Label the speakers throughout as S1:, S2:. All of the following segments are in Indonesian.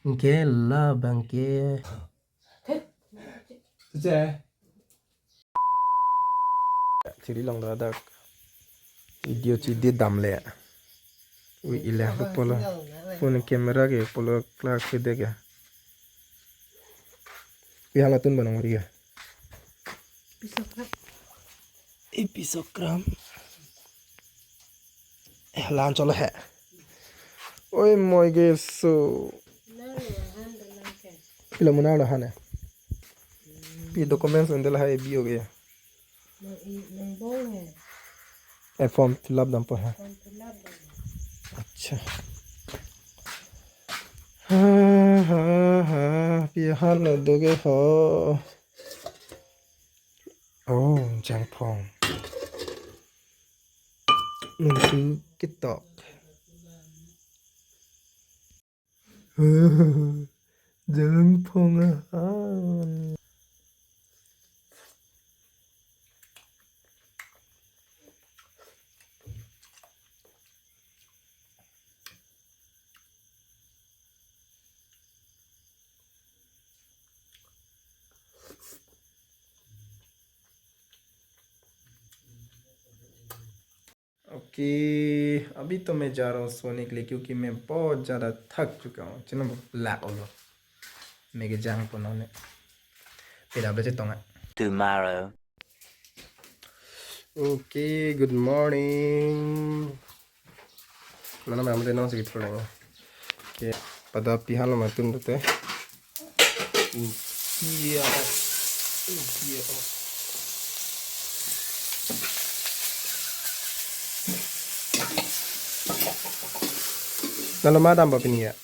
S1: Nghe là bằng kia.
S2: Thế chỉ đi lòng đó đã video chỉ đi đầm lẹ ui ilẹ lúc polo phone camera cái polo class cái đấy kìa cái halat tuh banang meriah episogram lan cho là ôi mọi người so film nào là hả pi documents ande lah hai bio ge form fill up dam pa ha अच्छा हाँ हाँ हाँ बिहार में दोगे हो oh jang phong nungsu kitok jang phong ah okay अभी तो मैं जा रहा हूँ सोने के लिए क्योंकि मैं बहुत ज़्यादा थक चुका हूँ चलो ब्लैक हो लो मेरे जांग पुनः फिर आप बचे
S1: Tomorrow.
S2: Okay good morning mana memang dia nong segitu lah oke pada pihak lo matun tuh teh iya iya Dalam madam apa ini ya?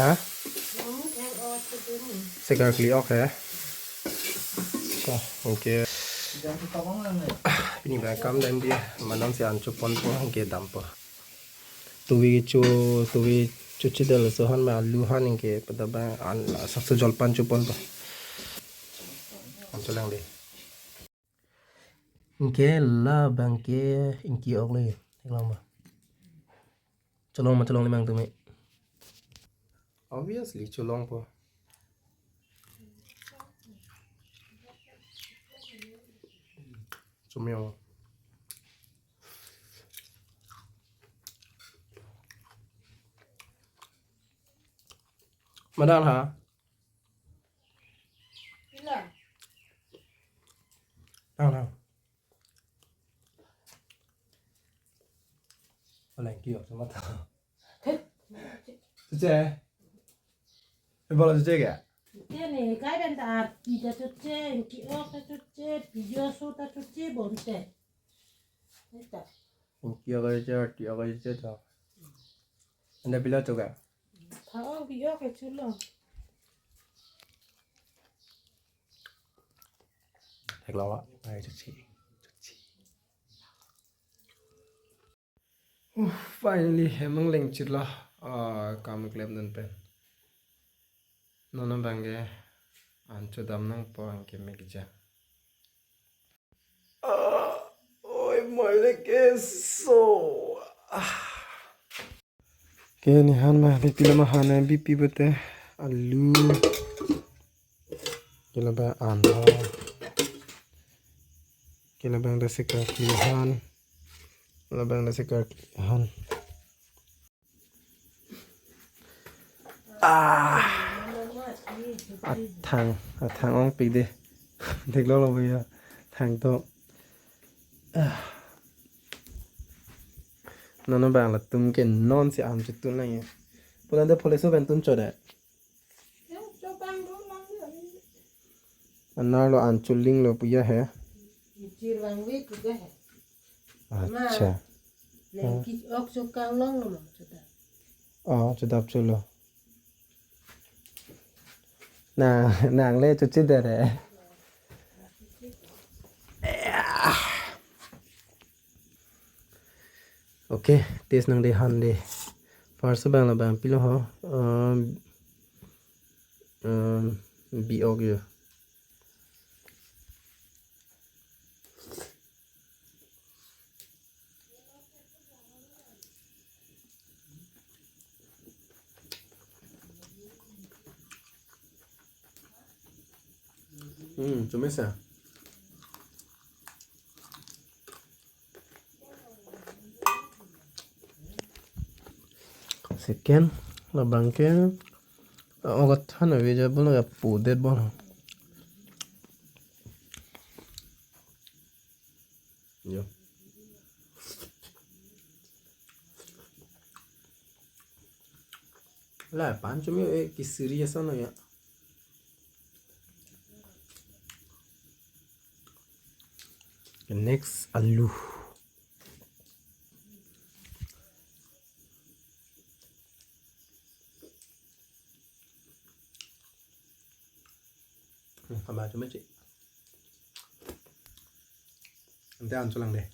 S2: Hah? Segar kli oke ya. Oke. Ini bakam dan dia manam si ancu pon pon ke dampo. Tuwi cuci dalam sohan ma luhan ke pada bang an sakso jolpan cupon pa. Ancu lang deh.
S1: Nghe là bằng kia in kia ốc này. Thấy không mà? Cho long đi mang tụi mày.
S2: Obviously culong po. Cumyo. Madal ha? Nào. Lạnh kiểu cho mắt thở. Thế. Em bảo là thế kìa.
S3: Cái này cái bên ta bị ta chút chế, cái ốc ta chút chế, bị do số ta chút chế bốn tệ.
S2: Kia cái cho. Anh đã bila cho kìa.
S3: Tháo bị ốc cái chút lo.
S2: Thật lâu ạ. Đây chút chị. Finally hemang leng chit la kam klem dan pen. Nona bangge ancho dam nang po ang ke megja. Oi my leg is so. Ke ni han ma bi pila ma han bi pi bete alu. Kila ba ano. Kila bang da sekar klihan. Labang na si Karkihan. Thang ong pig đi. Thích lâu bây giờ thang to. Nó bằng là tum cái non sẽ ăn chút tuần này. Bữa nay police bên tuần cho đấy. Anh nói là ăn chút linh là bây giờ hả? अच्छा chụp chulu nàng lên chụp chít đấy ok test nang đi han đi first bang là bang pilo ho bị ok Cuma sah.
S1: Second, la banque, on got ton of vegetable, la poder bon.
S2: Yo. Lah, pancho meu que seria só não ya.
S1: Next, alu.
S2: Apa cuma cik. Nanti anculang deh.